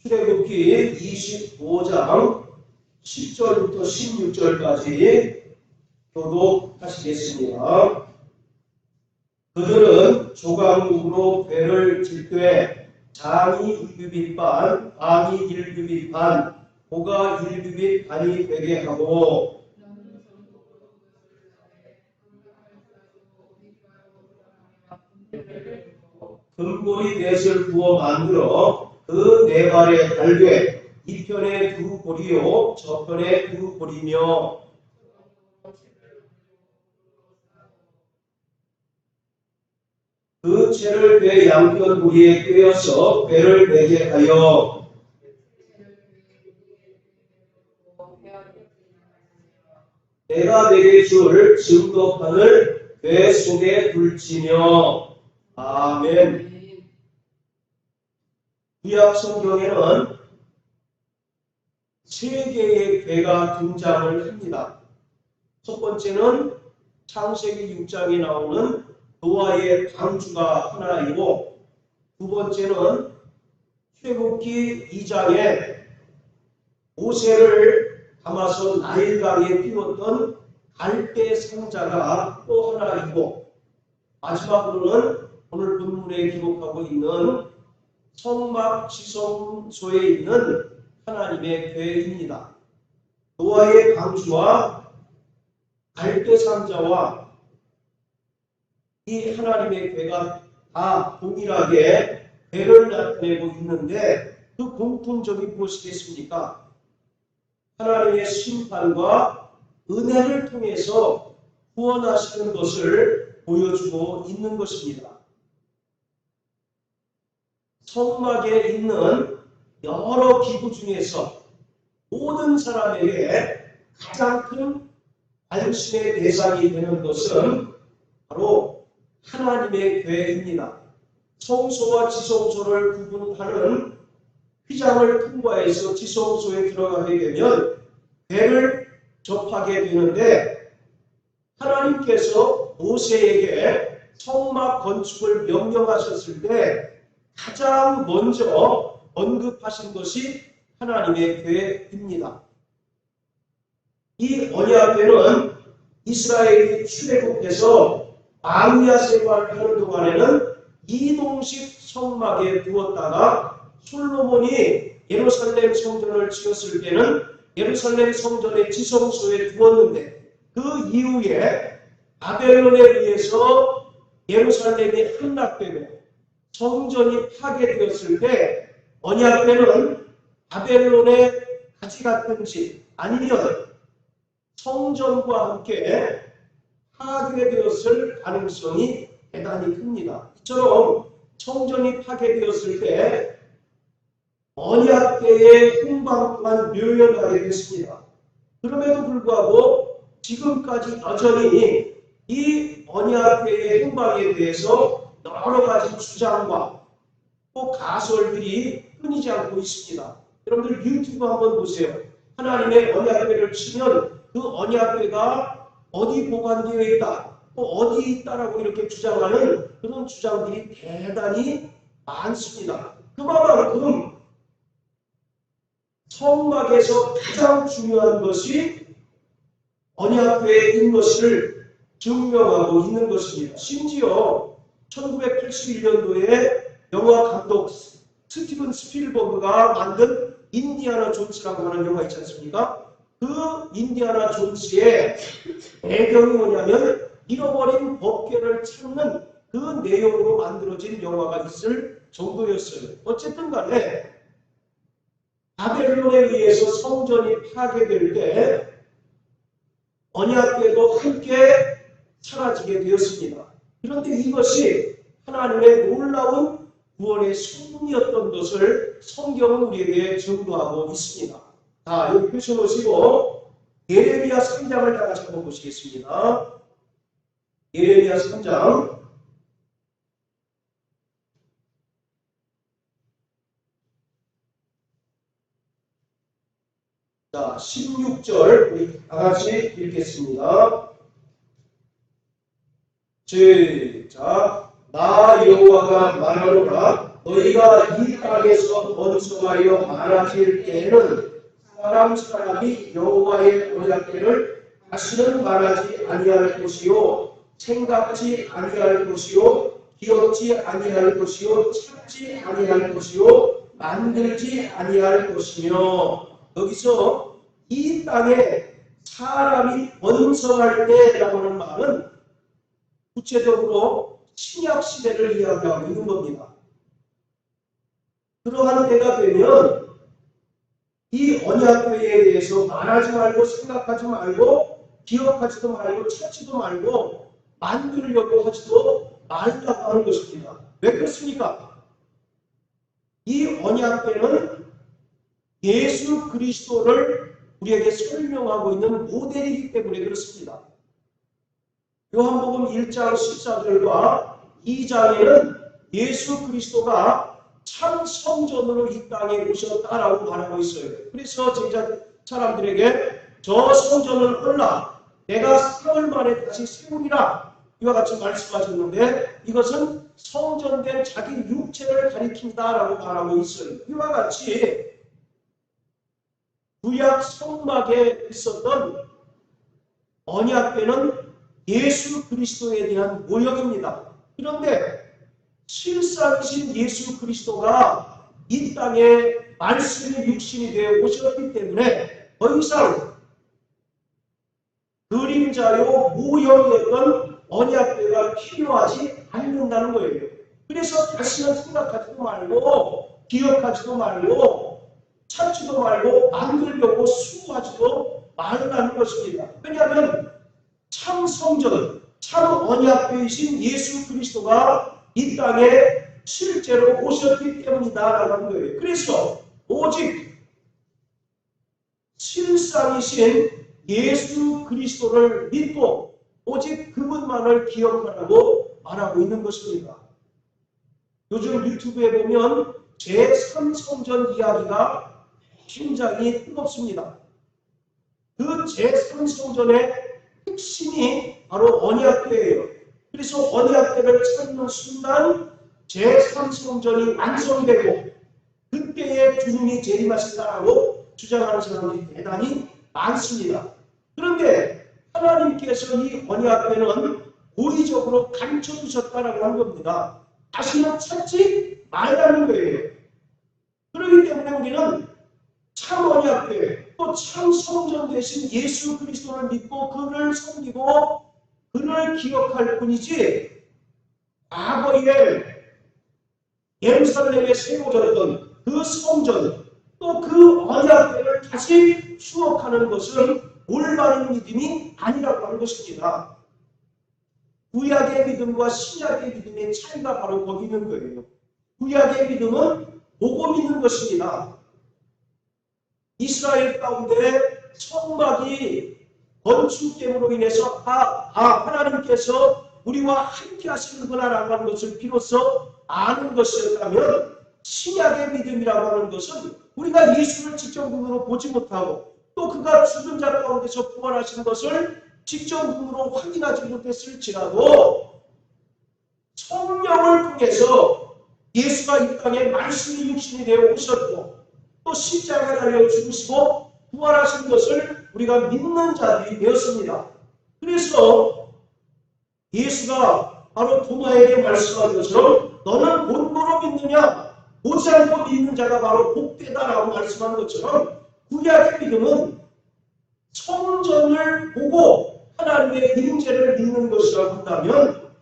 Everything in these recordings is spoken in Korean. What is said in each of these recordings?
출애굽기 25장 10절부터 16절까지 교독하시겠습니다. 그들은 조각목으로 배를 질 때 장이 1규빗 반, 암이 1규빗 반, 고가 1규빗 반이 되게 하고 금고리 넷을 부어 만들어 그 네 발에 달되 이편에 두 고리요 저편에 두 고리며 그 채를 배 양편 고리에 꿰어서 배를 매게 하여 내가 내게 줄 증거판을 배 속에 둘지며. 아멘. 구약 성경에는 세 개의 배가 등장을 합니다. 첫 번째는 창세기 6장에 나오는 노아의 방주가 하나이고, 두 번째는 출애굽기 2장에 모세를 담아서 나일강에 띄웠던 갈대 상자가 또 하나이고, 마지막으로는 오늘 본문에 기록하고 있는 성막 지성소에 있는 하나님의 배입니다. 노아의 방주와 갈대 상자와 이 하나님의 배가 다 동일하게 배를 나타내고 있는데, 그 공통점이 무엇이겠습니까? 하나님의 심판과 은혜를 통해서 구원하시는 것을 보여주고 있는 것입니다. 성막에 있는 여러 기구 중에서 모든 사람에게 가장 큰 관심의 대상이 되는 것은 바로 하나님의 궤입니다. 성소와 지성소를 구분하는 휘장을 통과해서 지성소에 들어가게 되면 궤를 접하게 되는데, 하나님께서 모세에게 성막 건축을 명령하셨을 때 가장 먼저 언급하신 것이 하나님의 궤입니다. 이 언약궤는 이스라엘이 출애굽해서 광야 생활을 하는 동안에는 이동식 성막에 두었다가 솔로몬이 예루살렘 성전을 지었을 때는 예루살렘 성전의 지성소에 두었는데, 그 이후에 바벨론에 의해서 예루살렘이 함락되고 성전이 파괴되었을 때 언약궤는 바벨론의 가지 같은지 아니면 성전과 함께 파괴되었을 가능성이 대단히 큽니다. 이처럼 성전이 파괴되었을 때 언약궤의 흥방만 묘연하게 됐습니다. 그럼에도 불구하고 지금까지 여전히 이 언약궤의 흥방에 대해서 여러 가지 주장과 또 가설들이 끊이지 않고 있습니다. 여러분들 유튜브 한번 보세요. 하나님의 언약궤를 치면 그 언약궤가 어디 보관되어 있다, 또 어디 있다라고 이렇게 주장하는 그런 주장들이 대단히 많습니다. 그만큼 성막에서 가장 중요한 것이 언약궤인 것을 증명하고 있는 것입니다. 심지어 1981년도에 영화 감독 스티븐 스필버그가 만든 인디아나 존스라고 하는 영화 있지 않습니까? 그 인디아나 존스의 배경이 뭐냐면 잃어버린 법궤를 찾는 그 내용으로 만들어진 영화가 있을 정도였어요. 어쨌든 간에 바벨론에 의해서 성전이 파괴될 때 언약궤도 함께 사라지게 되었습니다. 그런데 이것이 하나님의 놀라운 구원의 승리였던 것을 성경은 우리에게 증거하고 있습니다. 자, 여기 펴셔놓으시고 예레미야 3장을 다 같이 한번 보시겠습니다. 예레미야 3장 자, 16절 우리 다 같이 읽겠습니다. 시작. 나 여호와가 말하노라. 너희가 이 땅에서 번성하여 많아질 때에는 사람이 여호와의 언약궤를 다시는 말하지 아니할 것이요 생각지 아니할 것이요 기억지 아니할 것이요 찾지 아니할 것이요 만들지 아니할 것이며 여기서 이 땅에 사람이 번성할 때라고 하는 말은 구체적으로 신약 시대를 이야기하고 있는 겁니다. 그러한 때가 되면 이 언약궤에 대해서 말하지 말고 생각하지 말고 기억하지도 말고 찾지도 말고 만들려고 하지도 말라고 하는 것입니다. 왜 그렇습니까? 이 언약궤는 예수 그리스도를 우리에게 설명하고 있는 모델이기 때문에 그렇습니다. 요한복음 1장 14절과 2장에는 예수 그리스도가 참 성전으로 이 땅에 오셨다라고 말하고 있어요. 그래서 제자 사람들에게 저 성전을 올라 내가 3월 만에 다시 세우리라 이와 같이 말씀하셨는데 이것은 성전된 자기 육체를 가리킨다라고 말하고 있어요. 이와 같이 구약 성막에 있었던 언약궤는 예수 그리스도에 대한 모형입니다. 그런데 실상이신 예수 그리스도가 이 땅에 말씀이 육신이 되어 오셨기 때문에 더 이상 그림자요 모형이었던 언약궤가 필요하지 않는다는 거예요. 그래서 다시는 생각하지도 말고 기억하지도 말고 찾지도 말고 만들려고 수고하지도 말라는 것입니다. 왜냐하면 참 성전, 참 언약궤이신 예수 그리스도가 이 땅에 실제로 오셨기 때문이다라는 거예요. 그래서 오직 실상이신 예수 그리스도를 믿고 오직 그분만을 기억하라고 말하고 있는 것입니다. 요즘 유튜브에 보면 제3성전 이야기가 굉장히 뜨겁습니다. 그 제3성전의 핵심이 바로 언약궤예요. 그래서 언약궤를 찾는 순간 제3성전이 완성되고 그때의 주님이 재림하신다라고 주장하는 사람들이 대단히 많습니다. 그런데 하나님께서 이 언약궤는 고의적으로 감춰두셨다라고 하는 겁니다. 다시는 찾지 말라는 거예요. 그렇기 때문에 우리는 참 언약궤 또 참 성전 되신 예수 그리스도를 믿고 그를 섬기고 그를 기억할 뿐이지 과거에 예루살렘에 세워졌던 그 성전 또 그 언약궤를 다시 추억하는 것은 올바른 믿음이 아니라고 하는 것입니다. 구약의 믿음과 신약의 믿음의 차이가 바로 거기 있는 거예요. 구약의 믿음은 보고 믿는 것입니다. 이스라엘 가운데 성막이 건축됨으로 인해서 하나님께서 우리와 함께 하시는구나라고 하는 것을 비로소 아는 것이었다면 신약의 믿음이라고 하는 것은 우리가 예수를 직접 눈으로 보지 못하고 또 그가 죽은 자 가운데서 부활하신 것을 직접 눈으로 확인하지 못했을지라도 성령을 통해서 예수가 이 땅에 말씀이 육신이 되어 오셨고 또 십자가에 달려 죽으시고 부활하신 것을 우리가 믿는 자들이 되었습니다. 그래서 예수가 바로 도마에게 말씀한 것처럼 너는 본보로 믿느냐 보지 않고 믿는 자가 바로 복되다라고 말씀한 것처럼 구약의 믿음은 성전을 보고 하나님의 임재를 믿는 것이라고 한다면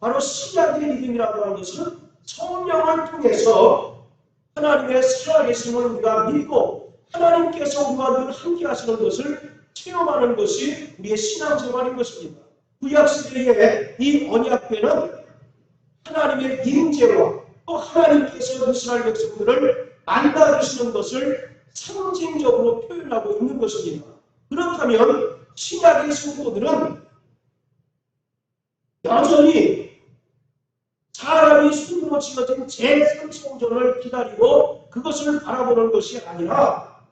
바로 신약의 믿음이라고 하는 것은 성령을 통해서 하나님의 살아계심을 우리가 믿고 하나님께서 우리와 늘 함께 하시는 것을 체험하는 것이 우리의 신앙생활인 것입니다. 구약시대의 이 언약궤는 하나님의 임재와 또 하나님께서 이스라엘 백성들을 만나주시는 것을 상징적으로 표현하고 있는 것입니다. 그렇다면 신약의 성도들은 여전히 사람이 손으로 지어진 제3성전을 기다리고 그것을 바라보는 것이 아니라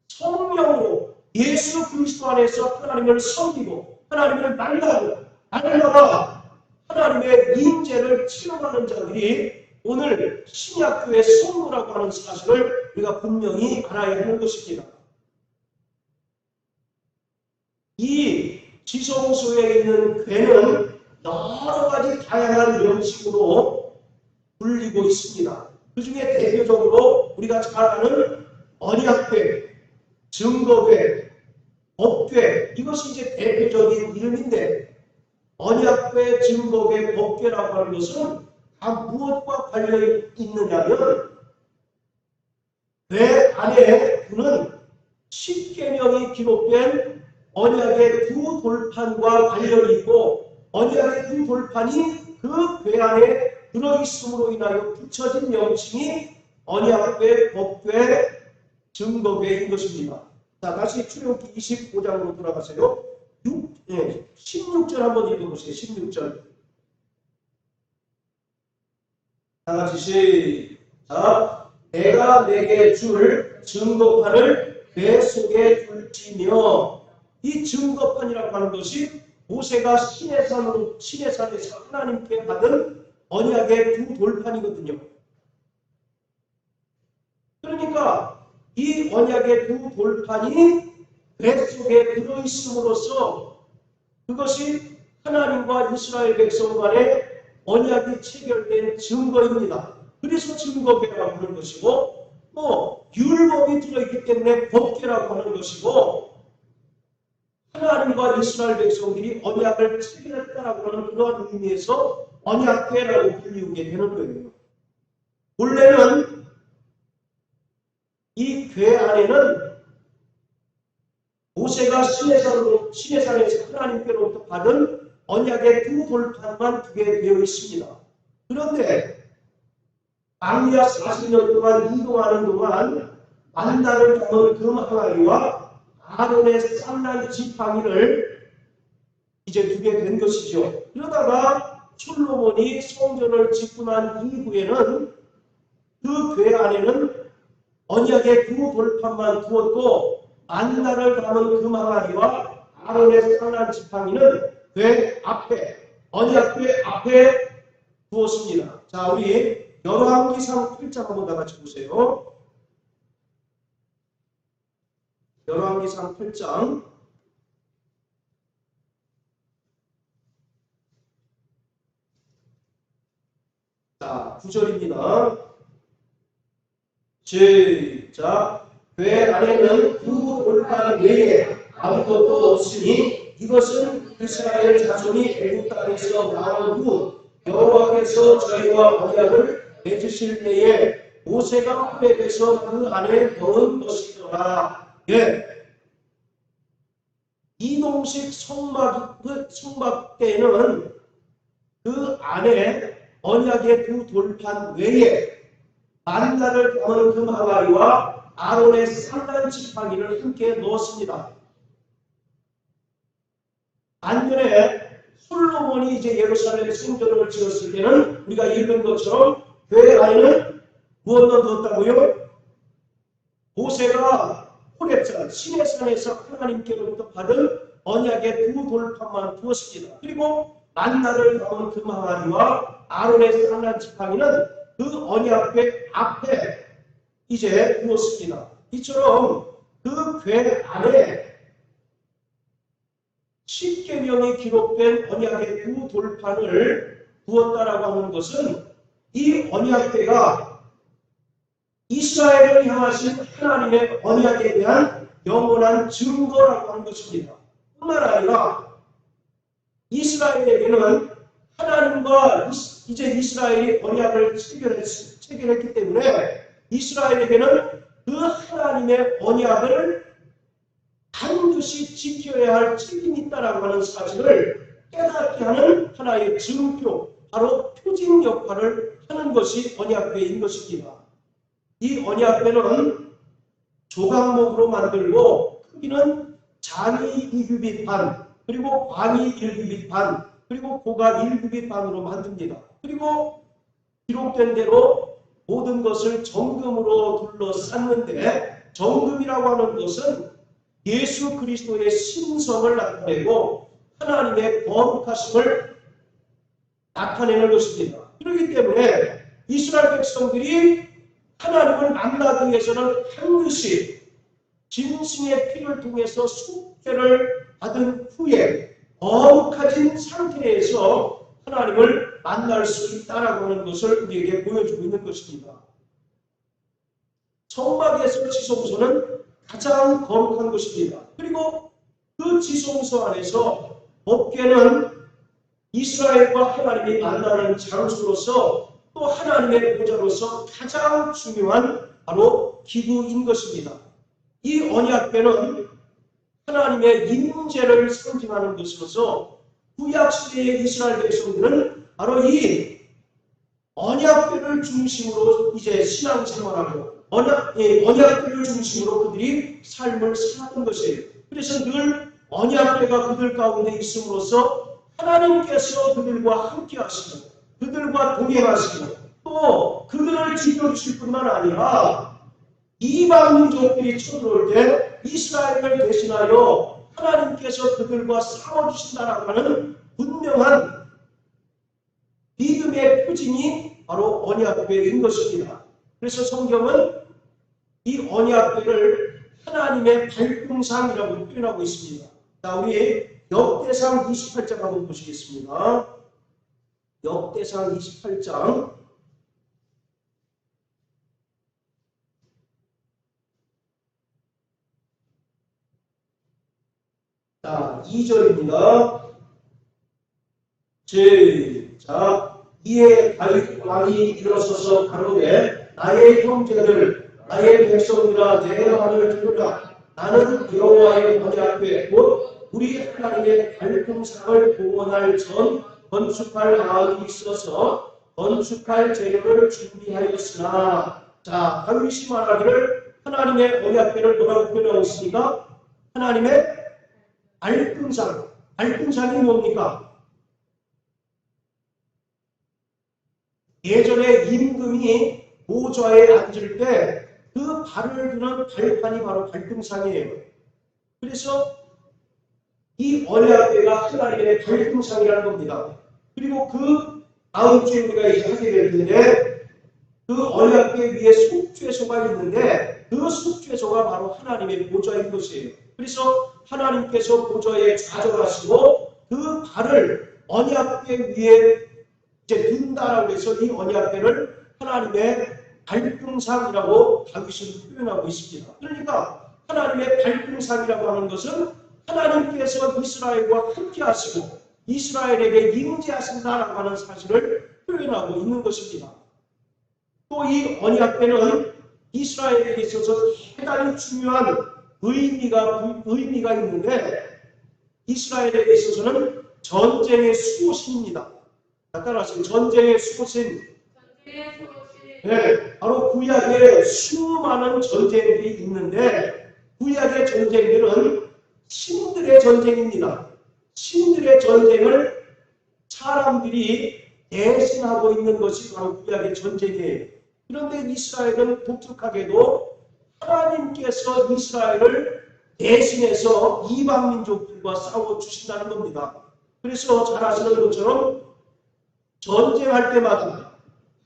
성령으로 예수 그리스도 안에서 하나님을 섬기고 하나님을 만나고 하나님의 임재를 체험하는 자들이 오늘 신약교의 성도라고 하는 사실을 우리가 분명히 알아야 하는 것입니다. 이 지성소에 있는 괴는 여러 가지 다양한 명칭으로 불리고 있습니다. 그 중에 대표적으로 우리가 잘 아는 언약궤, 증거궤, 법궤, 이것이 이제 대표적인 이름인데, 언약궤, 증거궤, 법궤라고 하는 것은 다 무엇과 관련이 있느냐면, 궤 안에 그는 10계명이 기록된 언약의 두 돌판과 관련이 있고, 언약의 두 돌판이 그 궤 안에 들어있음으로 인하여 붙여진 명칭이 언약궤, 법궤, 증거궤인 것입니다. 자, 다시 출애굽기 25장으로 돌아가세요. 16절 한번 읽어보세요. 16절. 다 같이 시작. 내가 내게 줄 증거판을 궤 속에 둘지며, 이 증거판이라고 하는 것이 모세가 시내산에서 하나님께 받은 언약의 두 돌판이거든요. 그러니까 이 언약의 두 돌판이 궤 속에 들어있음으로써 그것이 하나님과 이스라엘 백성 간의 언약이 체결된 증거입니다. 그래서 증거궤라고 하는 것이고, 율법이 들어있기 때문에 법궤라고 하는 것이고, 하나님과 이스라엘 백성들이 언약을 체결했다라고 하는 그런 의미에서 언약궤라고 불리우게 되는 거예요. 원래는 이 궤 안에는 모세가 시내산에서 하나님께로부터 받은 언약의 두 돌판만 두게 되어 있습니다. 그런데 광야 40년 동안 이동하는 동안 만나를 담은 금 항아리와 아론의 쌍난 지팡이를 이제 두게 된 것이죠. 그러다가 솔로몬이 성전을 짓고 난 이후에는 그 궤 안에는 언약의 두 돌판만 두었고, 만나를 담은 금 항아리와 아론의 쌍난 지팡이는 궤 앞에, 언약궤 앞에 두었습니다. 자, 우리 열왕기상 8장 한번 다 같이 보세요. 열왕기상 8장. 자, 9절입니다. 시작. 궤 안에는 두 돌판 외에 아무것도 없으니 이것은 이스라엘 자손이 애굽 땅에서 나온 후 여호와께서 저희와 언약을 맺으실 때에 모세가 호렙에서 그 안에 넣은 것이더라. 예. 이동식 성막대는 그 안에 언약의 두 돌판 외에 만나를 담은 금 항아리와 아론의 쌍난 지팡이를 함께 넣었습니다. 반면에 솔로몬이 이제 예루살렘 성전을 지었을 때는 우리가 읽은 것처럼 궤 안에는 무엇을 넣었다고요? 모세가 호렙산 시내산에서 하나님께로부터 받은 언약의 두 돌판만 두었습니다. 그리고 만나를 담은 금 항아리와 아론의 쌍난 지팡이는 그 언약궤 앞에 이제 두었습니다. 이처럼 그 궤 안에 10계명이 기록된 언약의 두 돌판을 두었다라고 하는 것은 이 언약궤가 이스라엘을 향하신 하나님의 언약에 대한 영원한 증거라고 하는 것입니다. 뿐만 아니라 이스라엘에게는 하나님과 이제 이스라엘이 언약을 체결했기 때문에 이스라엘에게는 그 하나님의 언약을 반드시 지켜야 할 책임이 있다라고 하는 사실을 깨닫게 하는 하나의 증표, 바로 표징 역할을 하는 것이 언약궤인 것입니다. 이 언약궤는 조각목으로 만들고 크기는 장이 2규빗 반, 그리고 광이 1규빗 반, 그리고 고가 1규빗 반으로 만듭니다. 그리고 기록된 대로 모든 것을 정금으로 둘러쌌는데, 정금이라고 하는 것은 예수 그리스도의 신성을 나타내고 하나님의 거룩하심을 나타내는 것입니다. 그렇기 때문에 이스라엘 백성들이 하나님을 만나기 위해서는 반드시 짐승의 피를 통해서 속죄를 받은 후에 거룩해진 상태에서 하나님을 만날 수 있다라고 하는 것을 우리에게 보여주고 있는 것입니다. 성막에서 지성소는 가장 거룩한 것입니다. 그리고 그 지성소 안에서 법궤는 이스라엘과 하나님이 만나는 장소로서 또 하나님의 보좌로서 가장 중요한 바로 기구인 것입니다. 이 언약궤는 하나님의 임재를 상징하는 것으로서 구약시대의 이스라엘 백성들은 바로 이 언약궤를 중심으로 이제 신앙생활하고 언약궤를 중심으로 그들이 삶을 사는 것이에요. 그래서 늘 언약궤가 그들 가운데 있음으로써 하나님께서 그들과 함께 하시고 그들과 동행하시고 또 그들을 지켜주실 뿐만 아니라 이방 민족들이 쳐들어올 때 이스라엘을 대신하여 하나님께서 그들과 싸워주신다라고 하는 분명한 믿음의 표징이 바로 언약궤인 것입니다. 그래서 성경은 이 언약궤를 하나님의 발등상이라고 표현하고 있습니다. 자, 우리 역대상 28장 한번 보시겠습니다. 역대상 28장 자, 2절입니다. 시작. 이에 다윗 왕이 일어서서 가로되 나의 형제들 나의 백성들아 내 말을 들으라. 나는 여호와의 언약궤 곧 우리 하나님의 발등상을 봉헌할 전 건축할 마음이 있어서 건축할 재료를 준비하였으나 자, 다윗이 말하기를 하나님의 언약궤를 뭐라고 표현하고 있습니까? 하나님의 발등상. 발등상이 뭡니까? 예전에 임금이 보좌에 앉을 때 그 발을 드는 발판이 바로 발등상이에요. 그래서 이 언약궤가 하나님의 발등상이라는 겁니다. 그리고 그 다음 주에 우리가 이제 하게 될 텐데 그 언약궤 위에 속죄소가 있는데 그 속죄소가 바로 하나님의 보좌인 것이에요. 그래서 하나님께서 보좌에 좌절하시고 그 발을 언약궤 위에 이제 둔다라고 해서 이 언약궤를 하나님의 발등상이라고 다윗은 표현하고 있습니다. 그러니까 하나님의 발등상이라고 하는 것은 하나님께서 이스라엘과 함께 하시고 이스라엘에게 임재하신다라고 하는 사실을 표현하고 있는 것입니다. 또 이 언약궤는 이스라엘에게 있어서 대단히 중요한 의미가 있는데 이스라엘에게 있어서는 전쟁의 수호신입니다. 따라하시면 전쟁의 수호신. 네, 바로 구약에 수많은 전쟁들이 있는데 구약의 전쟁들은 신들의 전쟁입니다. 신들의 전쟁을 사람들이 대신하고 있는 것이 바로 구약의 전쟁이에요. 그런데 이스라엘은 독특하게도 하나님께서 이스라엘을 대신해서 이방 민족들과 싸워주신다는 겁니다. 그래서 잘 아시는 것처럼 전쟁할 때마다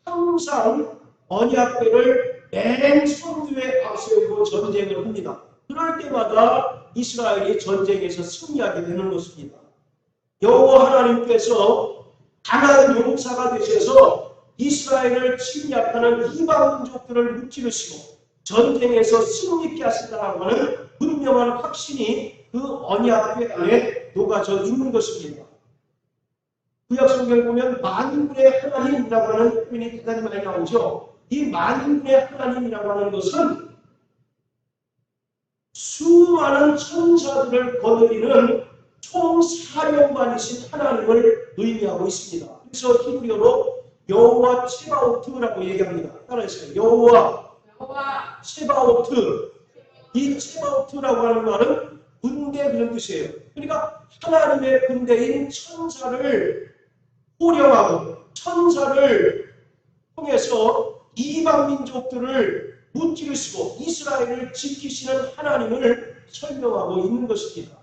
항상 언약궤를 맨 선두에 앞세우고 전쟁을 합니다. 그럴 때마다 이스라엘이 전쟁에서 승리하게 되는 것입니다. 여호와 하나님께서 강한 용사가 되셔서 이스라엘을 침략하는 이방 민족들을 무찌르시고 전쟁에서 승리케 하신다고 하는 분명한 확신이 그 언약궤 안에 녹아져 있는 것입니다. 구약 성경 보면 만군의 하나님이라고 하는 표현이 대단히 많이 나오죠. 이 만군의 하나님이라고 하는 것은 수많은 천사들을 거느리는 총사령관이신 하나님을 의미하고 있습니다. 그래서 히브리어로 여호와 체바오트라고 얘기합니다. 따라하세요. 여호와 체바오트. 이 체바오트라고 하는 말은 군대 그런 뜻이에요. 그러니까 하나님의 군대인 천사를 호령하고 천사를 통해서 이방 민족들을 무찌르시고 이스라엘을 지키시는 하나님을 설명하고 있는 것입니다.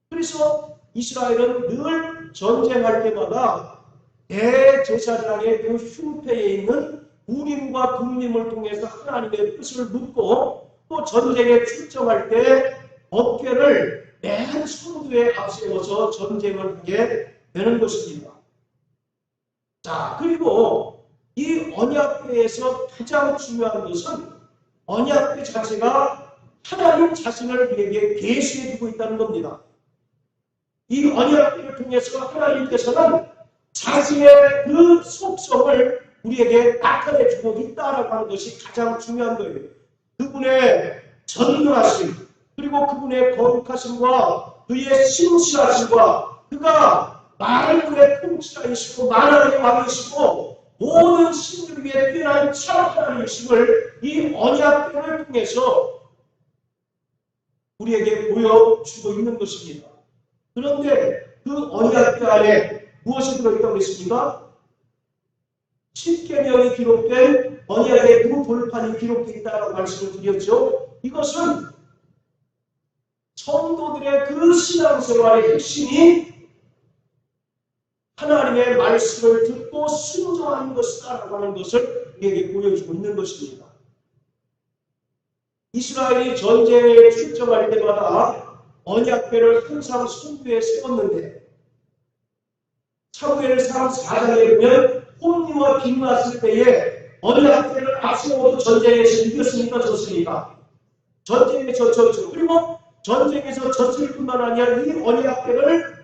그래서 이스라엘은 늘 전쟁할 때마다 대제사장의 그 흉패에 있는 우림과 둠림을 통해서 하나님의 뜻을 묻고 또 전쟁에 출정할 때 어깨를 맨 선두에 앞세워서 전쟁을 하게 되는 것입니다. 자, 그리고 이 언약궤에서 가장 중요한 것은 언약궤 자체가 하나님 자신을 우리에게 계시해 주고 있다는 겁니다. 이 언약궤를 통해서 하나님께서는 자신의 그 속성을 우리에게 나타내 주고 있다라고 하는 것이 가장 중요한 거예요. 그분의 전능하심, 그리고 그분의 거룩하심과 그의 신실하심과 그가 만물의 통치자이시고 만왕의 왕이시고 모든 신들 위에 뛰어난 참 하나님이심을 이 언약궤를 통해서 우리에게 보여주고 있는 것입니다. 그런데 그 언약궤 안에 무엇이 들어있다고 했습니까? 10계명이 기록된 언약의 두 돌판이 기록되어 있다고 말씀을 드렸죠. 이것은 성도들의 그 신앙생활의 핵심이 하나님의 말씀을 듣고 순종하는 것이다라고 하는 것을 우리에게 보여주고 있는 것입니다. 이스라엘이 전쟁에 출정할 때마다 언약궤를 항상 선두에 세웠는데 사무엘상 4장에 보면 혼미와 빈났을 때에 언약궤를 앞세워도 전쟁에서 이겼습니까? 졌습니까? 전쟁에서 졌죠. 그리고 전쟁에서 졌을 뿐만 아니라 이 언약궤를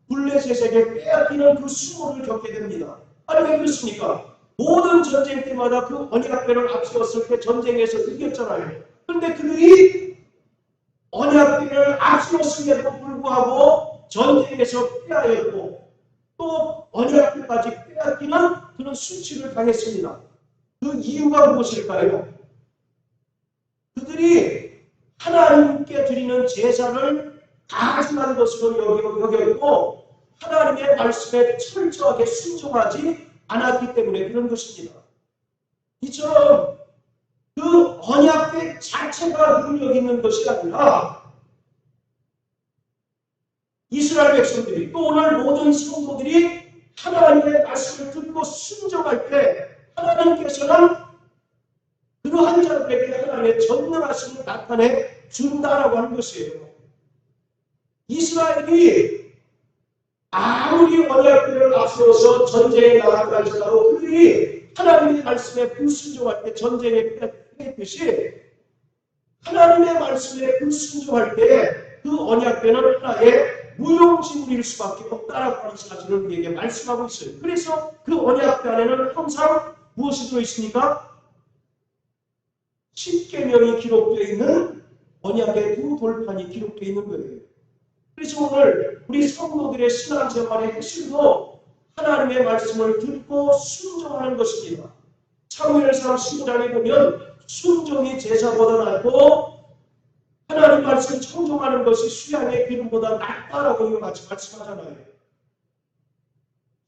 블레셋에게 빼앗기는 그 수모를 겪게 됩니다. 아니 왜 그렇습니까? 모든 전쟁 때마다 그 언약궤를 앞세웠을 때 전쟁에서 이겼잖아요. 그런데 그들이 언약궤를 앞세웠음에도 불구하고 전쟁에서 빼앗겼고 또 언약궤까지 빼앗기는 그런 수치를 당했습니다. 그 이유가 무엇일까요? 그들이 하나님께 드리는 제사를 가증한 것으로 여겼고 하나님의 말씀에 철저하게 순종하지 않았기 때문에 그런 것입니다. 이처럼 그 언약궤 자체가 능력 있는 것이 아니라 이스라엘 백성들이 또 오늘 모든 성도들이 하나님의 말씀을 듣고 순종할 때 하나님께서는 그러한 자들에게 하나님의 전능하심을 나타내 준다라고 하는 것이에요. 이스라엘이 아무리 언약궤를 앞세워서 전쟁에 나가고 할지라도 그들이 하나님의 말씀에 불순종할 때 전쟁에 패했듯이 하나님의 말씀에 불순종할 때 그 언약궤는 하나의 무용지물일 수밖에 없다라고 하는 사실을 우리에게 말씀하고 있어요. 그래서 그 언약궤 안에는 항상 무엇이 들어있습니까? 10계명이 기록되어 있는 언약의 두 돌판이 기록되어 있는 거예요. 그래서 오늘 우리 성도들의 신앙생활의 핵심도 하나님의 말씀을 듣고 순종하는 것입니다. 사무엘상 15장에 보면 순종이 제사보다 낫고 하나님 말씀 청종하는 것이 수양의 기름보다 낫다라고 이와 같이 말씀하잖아요.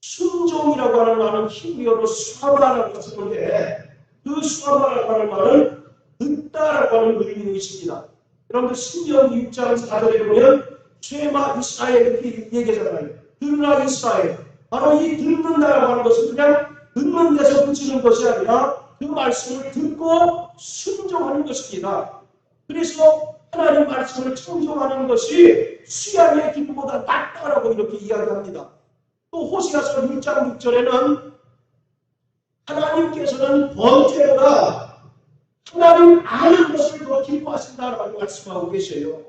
순종이라고 하는 말은 히브리어로 수아바라고 쓰는데 그 수아바라고 하는 말은 듣다라고 하는 의미가 있습니다. 여러분들 신명기 6장 4절에 보면 쉐마 이스라엘 이렇게 얘기하잖아요. 들으라 이스라엘. 바로 이 듣는다라고 하는 것은 그냥 듣는 데서 그치는 것이 아니라 그 말씀을 듣고 순종하는 것입니다. 그래서 하나님 말씀을 청종하는 것이 수양의 기름보다 낫다라고 이렇게 이야기합니다. 또 호시아서 1장 6절에는 하나님께서는 번제보다 하나님 아는 것을 더 기뻐하신다라고 말씀하고 계셔요.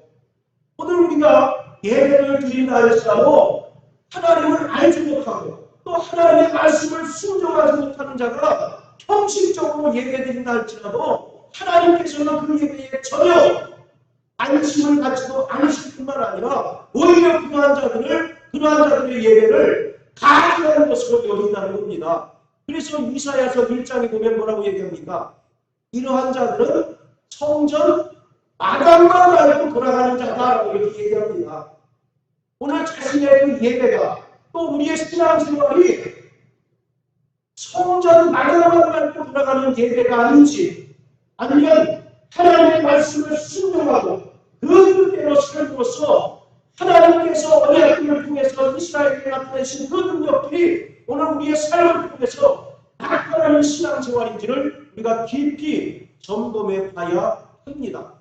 오늘 우리가 예배를 드린다 할지라도 하나님을 알지 못하고 또 하나님의 말씀을 순종하지 못하는 자가 형식적으로 예배 드린다 할지라도 하나님께서는 그 예배에 전혀 안심을 갖지도 않으실 뿐만 아니라 오히려 그러한 자들의 예배를 가증한 것으로 여긴다는 겁니다. 그래서 이사야서 1장에 보면 뭐라고 얘기합니까? 이러한 자들은 성전 마당만 밟고 돌아가는 자다라고 이렇게 얘기합니다. 오늘 자신의 그 예배가 또 우리의 신앙생활이 성전 마당만 밟고 돌아가는 예배가 아닌지 아니면 하나님의 말씀을 순종하고 그 뜻대로 살므로써 하나님께서 언약궤를 통해서 이스라엘에게 나타내신 그 능력들이 오늘 우리의 삶을 통해서 나타나는 신앙생활인지를 우리가 깊이 점검해 봐야 합니다.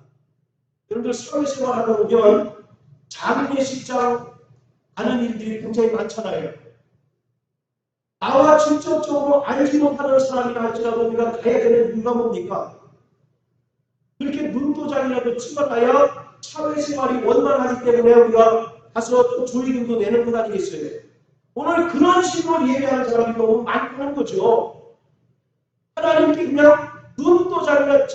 여러분들 사회생활 하다 보면 장례식장 가는 일들이 굉장히 많잖아요. 나와 직접적으로 알지 못하는 사람이라 할지라도 우리가 가야 되는 이유가 뭡니까? 그렇게 눈도장이라도 찍어놔야 사회생활이 원만하기 때문에 우리가 가서 조의금도 내는 것 아니겠어요? 오늘 그런 식으로 예배하는 사람이 너무 많다는 거죠. 하나님께 그냥 눈도장이나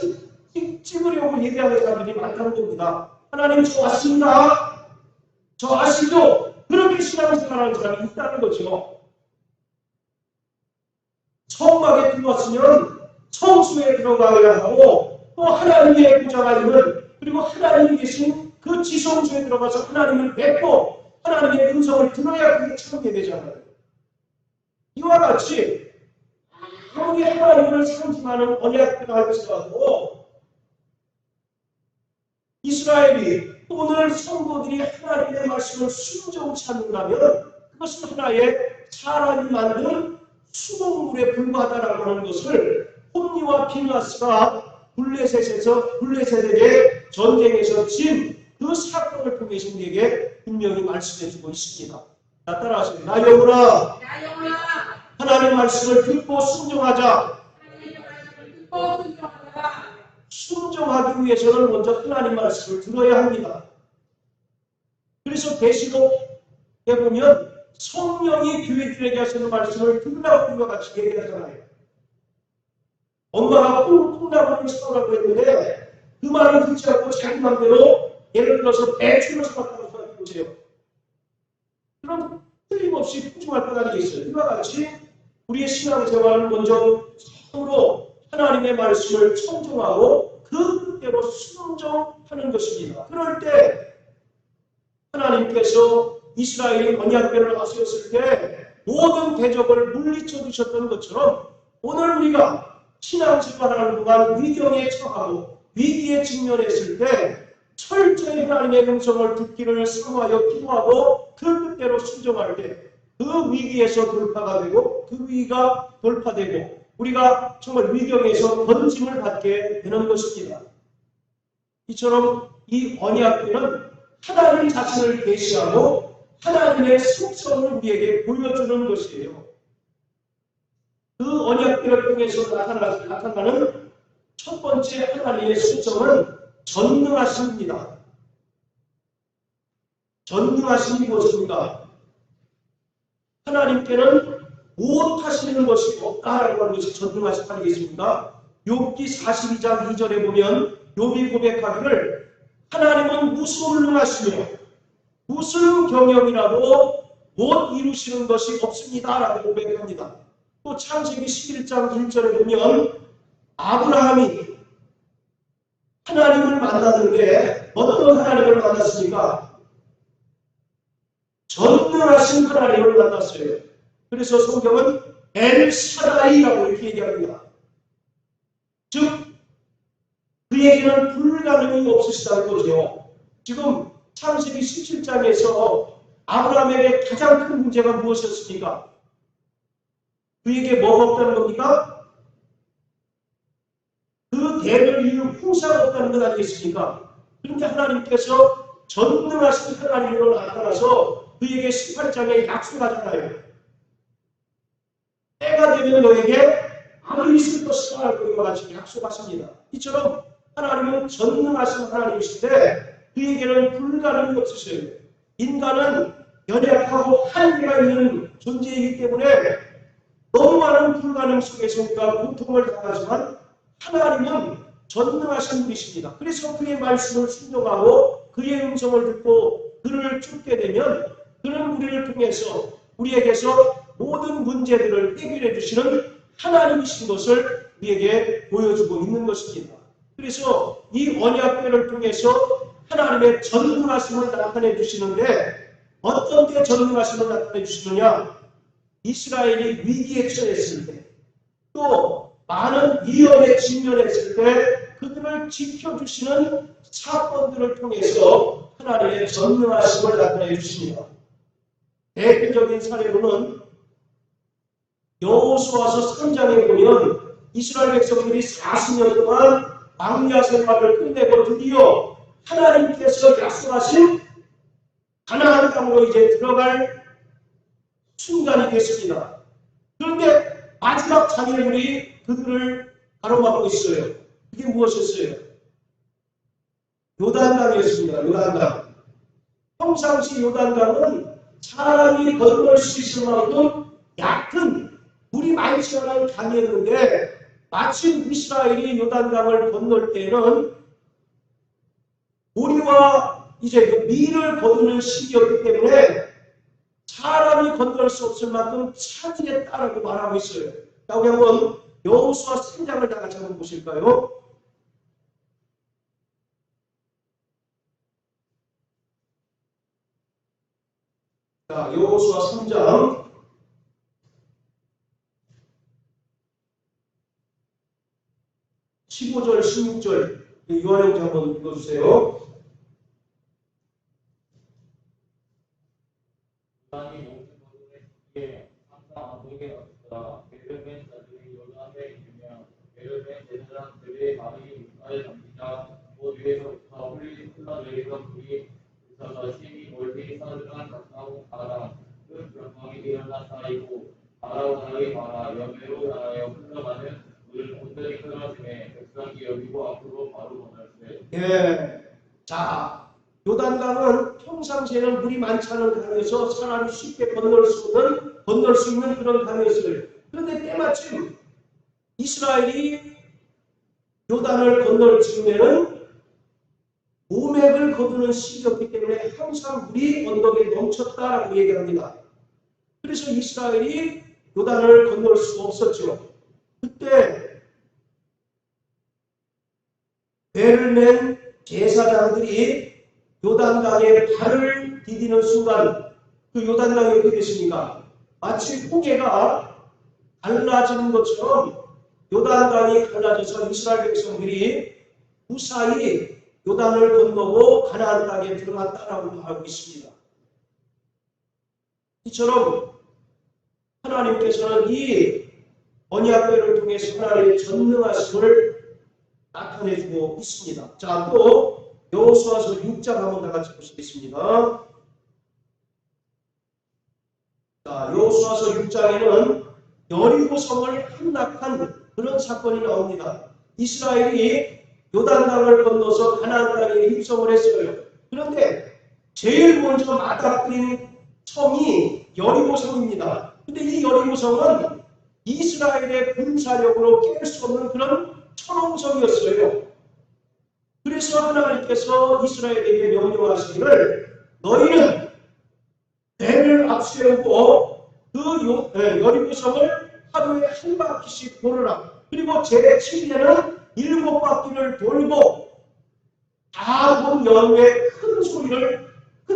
찍으려고 예배하는 사람들이 많다는 겁니다. 하나님 저 왔습니다. 저 아시죠? 그렇게 신앙생활하는 사람이 있다는 거죠. 성막에 들어왔으면 성수에 들어가야 하고 또 하나님의 보좌가 있는 그리고 하나님이 계신 그 지성소에 들어가서 하나님을 뵙고 하나님의 음성을 들어야 그게 참 예배잖아요. 이와 같이 아무리 하나님을 상징하는 언약궤가 할지라도 이스라엘이 오늘 성도들이 하나님의 말씀을 순종치 않는다면 그것은 하나의 사람이 만든 수돗물에 불과하다라고 하는 것을 홈리와 피느하스가 블레셋에게 전쟁에서 진 그 사건을 통해서 우리에게 분명히 말씀해주고 있습니다. 자, 따라하세요. 나 영혼아, 하나님의 말씀을 듣고 순종하자. 순종하기 위해서는 먼저 하나님 말씀을 들어야 합니다. 그래서 계시록에 보면 성령이 교회들에게 하시는 말씀을 들으라고 그와 같이 얘기하잖아요. 엄마가 콩나물을 사오라고 했는데 그 말을 듣지 않고 자기 마음대로 예를 들어서 배추를 사왔다고 생각해보세요. 그럼 틀림없이 풍성할 것 아니겠어요. 이와 같이 우리의 신앙생활을 먼저 처음으로 하나님의 말씀을 청종하고 그 뜻대로 순종하는 것입니다. 그럴 때 하나님께서 이스라엘이 언약궤를 하셨을 때 모든 대적을 물리쳐 주셨던 것처럼 오늘 우리가 신앙생활하는 동안 위경에 처하고 위기에 직면했을 때 철저히 하나님의 음성을 듣기를 사모하여 기도하고 그 뜻대로 순종할 때 그 위기에서 돌파가 되고 그 위기가 돌파되고 우리가 정말 위경에서 건짐을 받게 되는 것입니다. 이처럼 이 언약궤는 하나님 자신을 계시하고 하나님의 속성을 우리에게 보여주는 것이에요. 그 언약궤를 통해서 나타나는 첫 번째 하나님의 속성은 전능하심입니다. 전능하심이 무엇입니까? 하나님께는 못하시는 것이 없다라고 하는 것이 전능하심 아니겠습니까? 욥기 42장 2절에 보면 욥이 고백하기를 하나님은 무소능하시며 무슨 경영이라도 못 이루시는 것이 없습니다라고 고백합니다. 또 창세기 11장 1절에 보면 아브라함이 하나님을 만났는데 어떤 하나님을 만났습니까? 전능하신 하나님을 만났어요. 그래서 성경은 엘샤다이라고 이렇게 얘기합니다. 즉 그에게는 불가능이 없으시다는 거죠. 지금 창세기 17장에서 아브라함에게 가장 큰 문제가 무엇이었습니까? 그에게 뭐가 없다는 겁니까? 그 대를 이유 풍사가 없다는 것 아니겠습니까? 그런데 하나님께서 전능하신 하나님으로 나타나서 그에게 18장에 약속하잖아요. 때가 되면 너에게 아무 있을 것이다 라고 이와 같이 약속하십니다. 이처럼 하나님은 전능하신 하나님이신데 그에게는 불가능이 없으셔요. 인간은 연약하고 한계가 있는 존재이기 때문에 너무 많은 불가능 속에서 우리가 고통을 당하지만 하나님은 전능하신 분이십니다. 그래서 그의 말씀을 순종하고 그의 음성을 듣고 그를 쫓게 되면 그는 우리를 통해서 우리에게서 모든 문제들을 해결해 주시는 하나님이신 것을 우리에게 보여주고 있는 것입니다. 그래서 이 언약궤를 통해서 하나님의 전능하심을 나타내 주시는데 어떤 때 전능하심을 나타내 주시느냐? 이스라엘이 위기에 처했을 때 또 많은 위험에 직면했을 때 그들을 지켜주시는 사건들을 통해서 하나님의 전능하심을 나타내 주십니다. 대표적인 사례로는 여호수아서 3장에 보면 이스라엘 백성들이 40년 동안 광야 생활을 끝내고 드디어 하나님께서 약속하신 가나안 땅으로 이제 들어갈 순간이 됐습니다. 그런데 마지막 장애물이 그들을 가로막고 있어요. 그게 무엇이었어요? 요단강이었습니다. 요단강. 평상시 요단강은 사람이 건널 수 있을 만큼 얕은 물이 많지 않은 강이었는데 마침 이스라엘이 요단강을 건널 때는 오리와 이제 밀을 거두는 시기였기 때문에 사람이 건널 수 없을 만큼 차지했다라고 말하고 있어요. 자, 우리 한번 여호수아 3장을 다 같이 한번 보실까요? 자, 여호수아 3장 15절, 16절 요한형제 한번 읽어주세요. 요단이 모든 것에 시기에 항상 아무에게 왔다. 베르벤 자들이 요단에 이르며 베르벤 제사장들의 발이 물가에 담기자 곧 위에서부터 흘러내리던 물이 그쳐서 심히 멀리 서르간 가까운 바라 큰 변광이 일어나 쌓이고 바라오나의 바라 여매로 나여 흘러가는 물 온전히 끊어지매 백성이 여기고 앞으로 바로 건널세. 예. 자, 요단강은 평상시에는 물이 많지 않은 강에서 사람이 쉽게 건널 수 있는 그런 강이었어요. 그런데 때마침 이스라엘이 요단을 건널 즈음에는 오맥을 거두는 시기였기 때문에 항상 물이 언덕에 넘쳤다라고 얘기합니다. 그래서 이스라엘이 요단을 건널 수가 없었죠. 그때 배를 맨 제사장들이 요단강에 발을 디디는 순간 그 요단강이 어떻게 됐습니까? 마치 홍해가 갈라지는 것처럼 요단강이 갈라져서 이스라엘 백성들이 무사히 요단을 건너고 가나안 땅에 들어갔다라고 말하고 있습니다. 이처럼 하나님께서는 이 언약궤를 통해서 하나님의 전능하심을 나타내주고 있습니다. 자, 또 여호수아서 6장 한번 다 같이 보시겠습니다. 자, 여호수아서 6장에는 여리고 성을 함락한 그런 사건이 나옵니다. 이스라엘이 요단강을 건너서 가나안 땅에 입성을 했어요. 그런데 제일 먼저 맞닥뜨린 성이 여리고 성입니다. 근데 이 여리고 성은 이스라엘의 군사력으로 깰 수 없는 그런 천홍성이었어요. 그래서 하나님께서 이스라엘에게 명령하시기를 너희는 배를 앞세우고 그 여리고 성을 하루에 한 바퀴씩 돌으라. 그리고 제7일에는 7바퀴를 돌고 다 돈 연후에 큰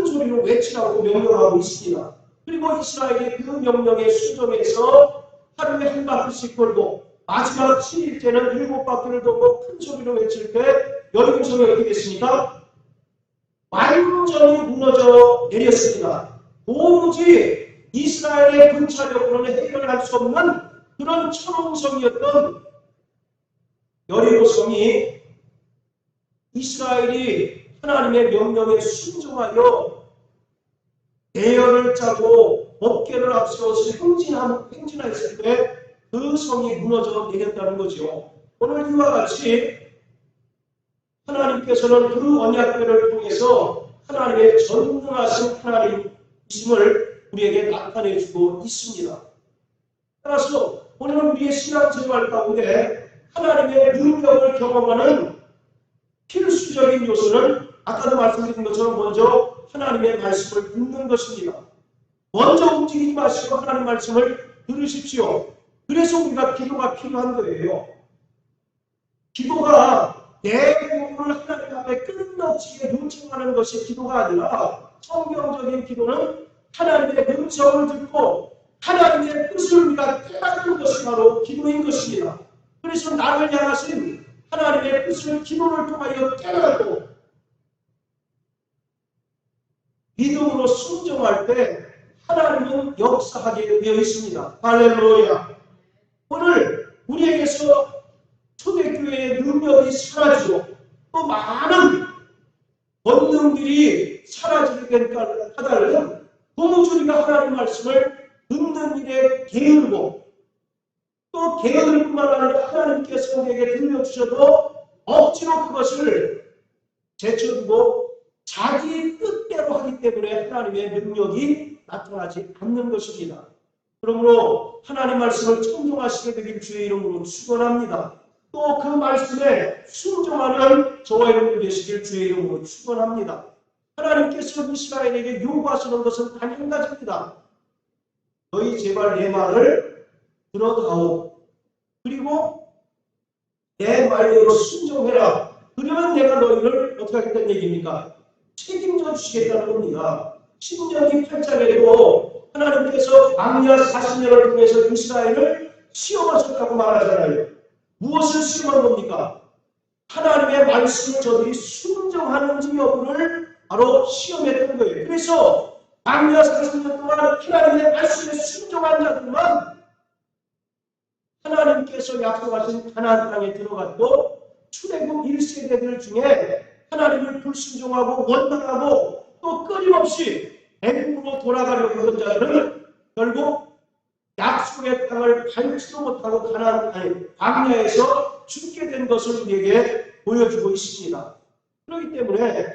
소리로 외치라고 명령하고 있습니다. 그리고 이스라엘이 그 명령에 순종해서 하루에 한 바퀴씩 돌고 마지막 7일째는 7바퀴를 돌고 큰 소리로 외칠 때 여리고 성이 어떻게 됐습니까? 완전히 무너져 내렸습니다. 도무지 이스라엘의 군사력으로는 해결할 수 없는 그런 천홍성이었던 여리고 성이 이스라엘이 하나님의 명령에 순종하여 대열을 짜고 법궤를 앞세워서 행진했을 때 그 성이 무너져 내렸다는 거죠. 오늘 이와 같이 하나님께서는 그 언약궤를 통해서 하나님의 전능하신 하나님이심을 우리에게 나타내주고 있습니다. 따라서 오늘 우리의 신앙생활 가운데 하나님의 능력을 경험하는 필수적인 요소는 아까도 말씀드린 것처럼 먼저 하나님의 말씀을 듣는 것입니다. 먼저 움직이지 마시고 하나님 말씀을 들으십시오. 그래서 우리가 기도가 필요한 거예요. 기도가 내 부분을 하나님 앞에 끝없이 요청하는 것이 기도가 아니라 성경적인 기도는 하나님의 음성을 듣고 하나님의 뜻을 우리가 깨닫는 것이 바로 기도인 것입니다. 그래서 나를 향하신 하나님의 뜻을 기도를 통하여 깨닫고 믿음으로 순종할 때 하나님은 역사하게 되어 있습니다. 할렐루야. 오늘 우리에게서 초대교회의 능력이 사라지고 또 많은 권능들이 사라지게 된 까닭은 부모주 우리가 하나님 말씀을 듣는 일에 게으르고 또 게으를 뿐만 아니라 하나님께서 우리에게 들려주셔도 억지로 그것을 제쳐두고 자기 뜻대로 하기 때문에 하나님의 능력이 나타나지 않는 것입니다. 그러므로 하나님 말씀을 청종하시게 되길 주의 이름으로 축원합니다. 또 그 말씀에 순종하는 저와 여러분 되시길 주의 이름으로 축원합니다. 하나님께서 이스라엘에게 요구하시는 것은 단 한 가지입니다. 너희 제발 내 말을 들어다오. 그리고 내 말대로 순종해라. 그러면 내가 너희를 어떻게 하겠다는 얘기입니까? 책임져 주시겠다는 겁니다. 신명기 8장에도 하나님께서 광야 40년을 통해서 이스라엘을 시험하셨다고 말하잖아요. 무엇을 시험한 겁니까? 하나님의 말씀을 저들이 순종하는지 여부를 바로 시험했던 거예요. 그래서 광야 40년 동안 하나님의 말씀에 순종한 자들만 하나님께서 약속하신 가나안 땅에 들어갔고 출애굽 1세대들 중에 하나님을 불순종하고 원망하고 또 끊임없이 애굽으로 돌아가려고 하던 자들은 결국 약속의 땅을 밟지도 못하고 광야에서 죽게 된 것을 우리에게 보여주고 있습니다. 그렇기 때문에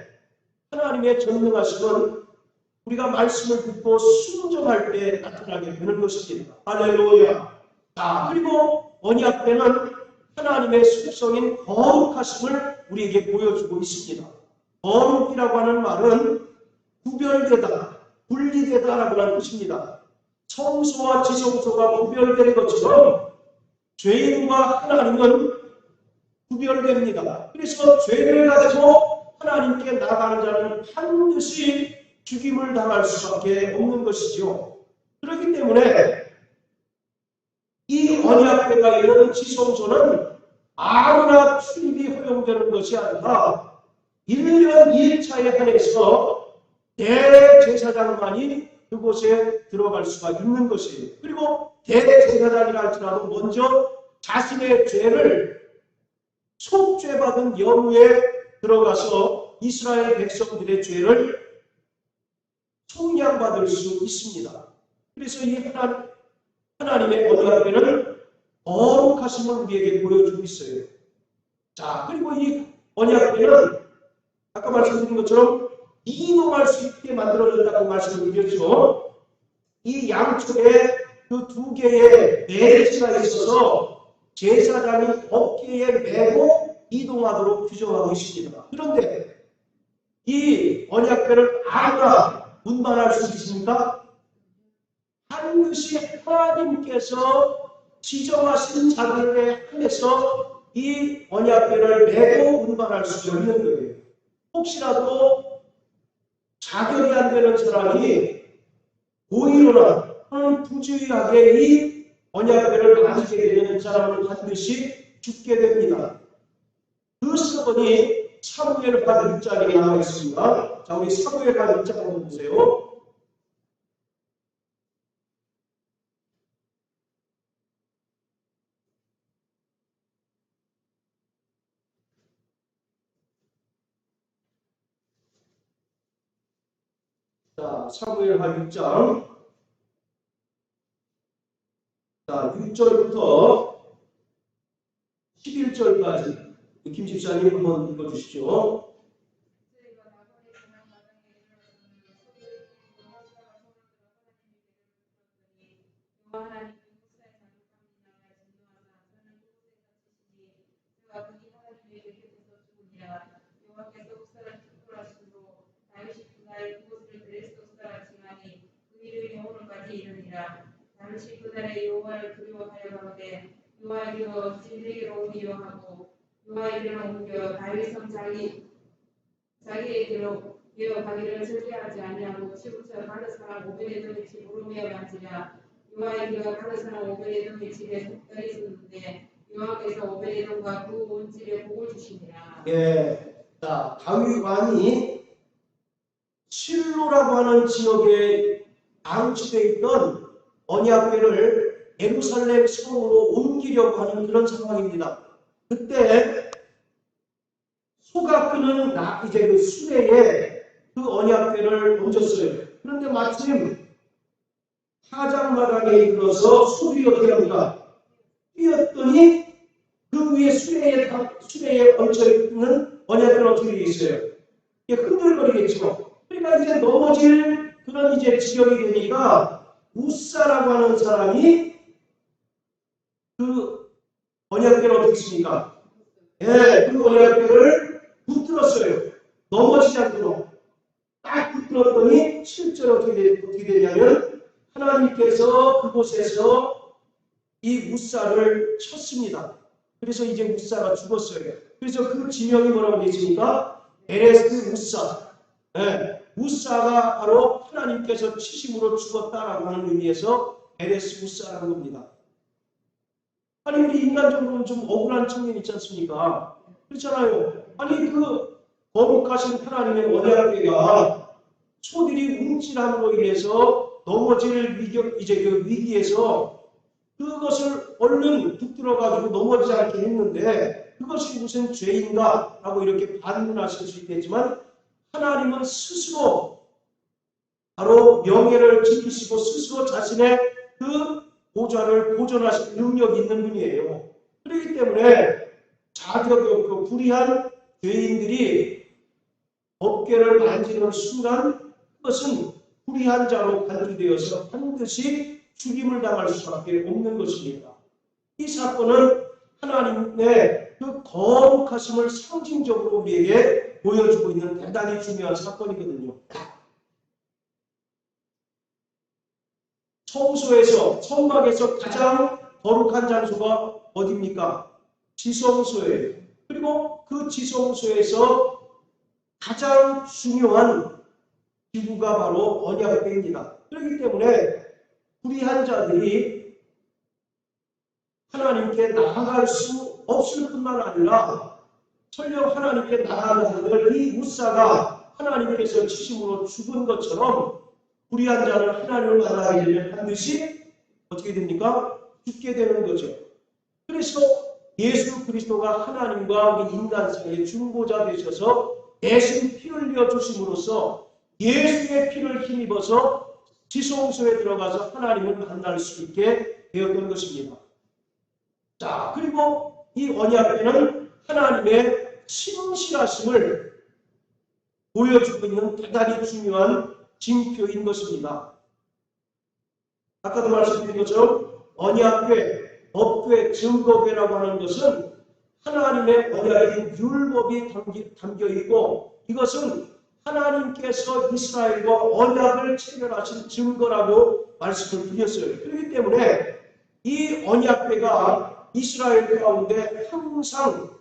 하나님의 전능하심은 우리가 말씀을 듣고 순종할 때 나타나게 되는 것입니다. 할렐루야. 자, 그리고 언약궤는 하나님의 속성인 거룩하심을 우리에게 보여주고 있습니다. 거룩이라고 하는 말은 구별되다, 분리되다라고 하는 뜻입니다. 성소와 지성소가 구별되는 것처럼 죄인과 하나님은 구별됩니다. 그래서 죄를 가지고 하나님께 나가는 자는 반드시 죽임을 당할 수밖에 없는 것이죠. 그렇기 때문에 이 언약궤가 있는 지성소는 아무나 출입이 허용되는 것이 아니라 1년 2일차에 한해서 대제사장만이 그곳에 들어갈 수가 있는 것이에요. 그리고 대제사장이라 할지라도 먼저 자신의 죄를 속죄받은 여부에 들어가서 이스라엘 백성들의 죄를 속량받을 수 있습니다. 그래서 이 하나님의 언약궤는 거룩하심을 우리에게 보여주고 있어요. 자, 그리고 이 언약궤는 아까 말씀드린 것처럼 이동할 수 있게 만들어졌다고 말씀을 드렸죠. 이 양쪽에 그 두 개의 매치가 있어서 제사장이 어깨에 메고 이동하도록 규정하고 있습니다. 그런데 이 언약궤를 아무나 운반할 수 있습니까? 반드시 하나님께서 지정하신 자들에 한해서 이 언약궤를 메고 운반할 수 있는 거예요. 혹시라도 자격이 안 되는 사람이 고의로나 부주의하게 이 언약궤를 만지게 되는 사람은 반드시 죽게 됩니다. 그 사건이 사무엘하 6장에 나와 있습니다. 자, 우리 사무엘하 6장 한번 보세요. 자, 사무엘하 6장. 자, 6절부터 11절까지 김 집사님 한번 읽어주십시오. 잠시 그날에 여호와를 두려워하여 가로되 여호와께서 진에게로 오기로 하고 여호와에게로 옮겨 다윗성 자기에게로 이어가기를 절대하지 아니하고 지금처럼 가드 사람 오베데돔의 집 오르메어 간지라 여호와에게가 가드 사람 오베데돔의 집에 속달이 있었는데 여호와께서 오베데돔과 그 온 집에 복을 주시니라. 예, 자, 다윗 왕이 실로라고 하는 지역에 방치되어 있던 언약궤를 예루살렘 성으로 옮기려고 하는 그런 상황입니다. 그때 소가 끄는 이제 그 수레에 그 언약궤를 얹었어요. 그런데 마침 화장마당에 이르러서 소들이 어떻게 합니까? 뛰었더니 그 위에 수레에 얹혀있는 언약궤는 어떻게 되어 있어요? 흔들거리겠죠. 그러니까 이제 넘어질 그런 이제 지경이 되니까 우사라고 하는 사람이 그 언약궤를 어떻게 했습니까? 예, 그 언약궤를 붙들었어요. 넘어지지 않도록 딱 붙들었더니 실제로 어떻게 되냐면 하나님께서 그곳에서 이 우사를 쳤습니다. 그래서 이제 우사가 죽었어요. 그래서 그 지명이 뭐라고 되어 있습니까? 에레스 우사. 예, 우사가 바로 하나님께서 치심으로 죽었다라고 하는 의미에서 에레스 우사라는 겁니다. 아니 우리 인간적으로는 좀 억울한 측면이 있지 않습니까? 그렇잖아요. 아니 그 거룩하신 하나님의 언약궤가 소들이 움찔함으로 인해서 넘어질 위기에서 그것을 얼른 붙들어가지고 넘어지지 않게 했는데 그것이 무슨 죄인가? 라고 이렇게 반문하실 수 있겠지만 하나님은 스스로 바로 명예를 지키시고 스스로 자신의 그 보좌를 보존하실 능력이 있는 분이에요. 그렇기 때문에 자격이 없고 불의한 죄인들이 법궤를 만지는 순간 그것은 불의한 자로 간주되어서 반드시 죽임을 당할 수밖에 없는 것입니다. 이 사건은 하나님의 그 거룩하심을 상징적으로 우리에게 보여주고 있는 대단히 중요한 사건이거든요. 성소에서, 성막에서 가장 거룩한 장소가 어디입니까? 지성소예요. 그리고 그 지성소에서 가장 중요한 기구가 바로 언약궤입니다. 그렇기 때문에 불의한 자들이 하나님께 나아갈 수 없을 뿐만 아니라 설령 하나님께 나아가는 이 우사가 하나님께서 치심으로 죽은 것처럼 불의한 자는 하나님을 만나게 되면 반드시 어떻게 됩니까? 죽게 되는 거죠. 그래서 예수 그리스도가 하나님과 우리 인간 사이의 중보자 되셔서 대신 피를 흘려 주심으로써 예수의 피를 힘입어서 지성소에 들어가서 하나님을 만날 수 있게 되었던 것입니다. 자, 그리고 이 언약궤는 하나님의 신실하심을 보여주고 있는 대단히 중요한 징표인 것입니다. 아까도 말씀드린 것처럼 언약궤, 법궤, 증거궤라고 하는 것은 하나님의 언약인 율법이 담겨 있고 이것은 하나님께서 이스라엘과 언약을 체결하신 증거라고 말씀을 드렸어요. 그렇기 때문에 이 언약궤가 이스라엘 가운데 항상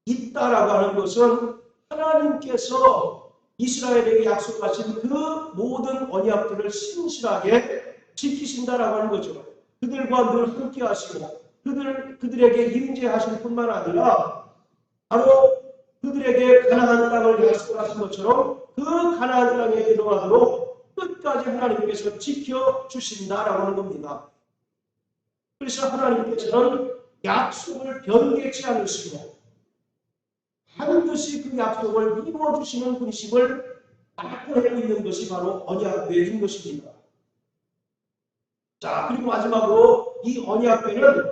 있다라고 하는 것은 하나님께서 이스라엘에게 약속하신 그 모든 언약들을 신실하게 지키신다라고 하는 거죠. 그들과 늘 함께 하시고 그들에게 임재하실 뿐만 아니라 바로 그들에게 가나안 땅을 약속하신 것처럼 그 가나안 땅에 들어가도록 끝까지 하나님께서 지켜주신다라고 하는 겁니다. 그래서 하나님께서는 약속을 변개치 않으시고 반드시 그 약속을 이루어주시는 분이심을 나타내고 있는 것이 바로 언약궤인 것입니다. 자, 그리고 마지막으로 이 언약궤는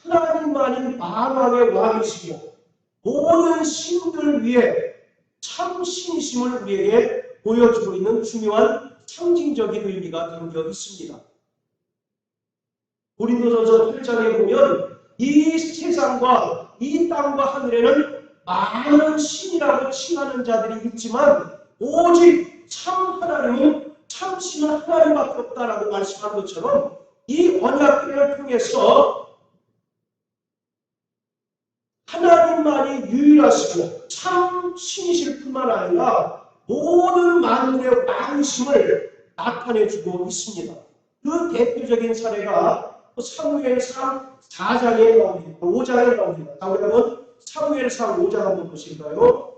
하나님만이 만왕의 왕이시고 모든 신들 위에 참 신이심을 우리에게 보여주고 있는 중요한 상징적인 의미가 담겨 있습니다. 고린도전서 8장에 보면 이 세상과 이 땅과 하늘에는 많은 신이라고 칭하는 자들이 있지만 오직 참 하나님은 참 신은 하나님밖에 없다라고 말씀한 것처럼 이 언약궤를 통해서 하나님만이 유일하시고 참 신이실 뿐만 아니라 모든 만물의 왕이심을 나타내주고 있습니다. 그 대표적인 사례가 사무엘상 4장에 나옵니다. 5장에 나옵니다. 자, 우리 한번 사무엘상 5장 한번 보실까요?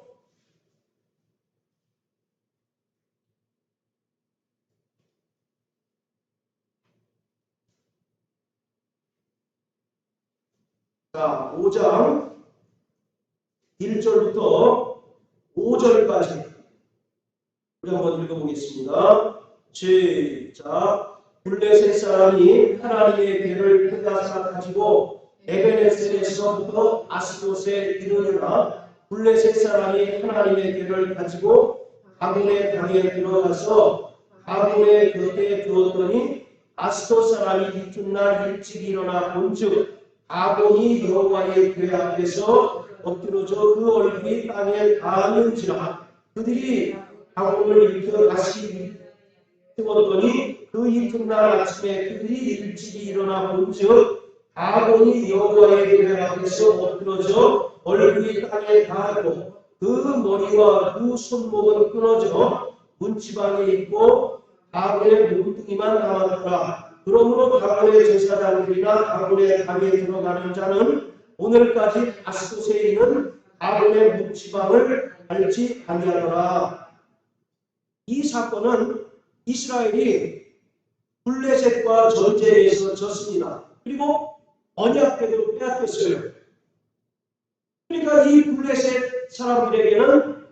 자, 5장 1절부터 5절까지 우리 한번 읽어보겠습니다. 시작. 블레셋 사람이 하나님의 배를 빼앗아 가지고 에베네셀에서부터 아스돗에 이르르나 블레셋 사람이 하나님의 배를 가지고 가본의 강에 들어가서 가본의 곁에 두었더니 아스돗 사람이 이튿날 일찍 일어나 본즉 가본이 여호와의 궤 앞에서 엎드러져 그 얼굴이 땅에 닿았는지라. 그들이 가본을 일으켜 다시 세웠더니 그 이튿날 아침에 그들이 일찍이 일어나 본즉 가본이 여호와의 궤 앞에서 엎드러져 얼굴이 땅에 닿았고 그 머리와 그 손목은 끊어져 문지방에 있고 가본의 몸뚱이만 남았더라. 그러므로 가본의 제사장들이나 가본의 강에 들어가는 자는 오늘까지 아스돗에 있는 가본의 문지방을 알지 아니하더라. 이 사건은 이스라엘이 블레셋과 전쟁에서 졌습니다. 그리고 언약궤도 빼앗겼어요. 그러니까 이 블레셋 사람들에게는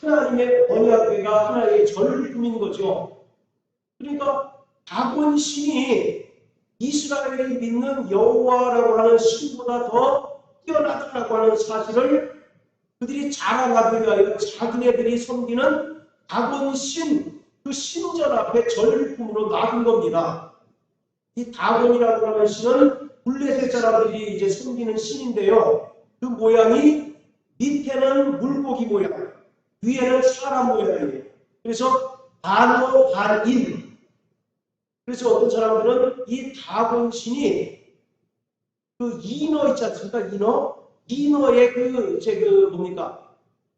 하나님의 언약궤가 하나의 전리품인 거죠. 그러니까 가본 신이 이스라엘이 믿는 여호와라고 하는 신보다 더 뛰어나다라고 하는 사실을 그들이 자랑하기 위하여 자기네들이 섬기는 다곤 신, 그 신전 앞에 전리품으로 놔둔 겁니다. 이 다곤이라고 하는 신은 블레셋 사람들이 이제 섬기는 신인데요. 그 모양이 밑에는 물고기 모양, 위에는 사람 모양이에요. 그래서 반어 반인. 그래서 어떤 사람들은 이 다곤 신이 그 인어 있지 않습니까? 인어의 뭡니까?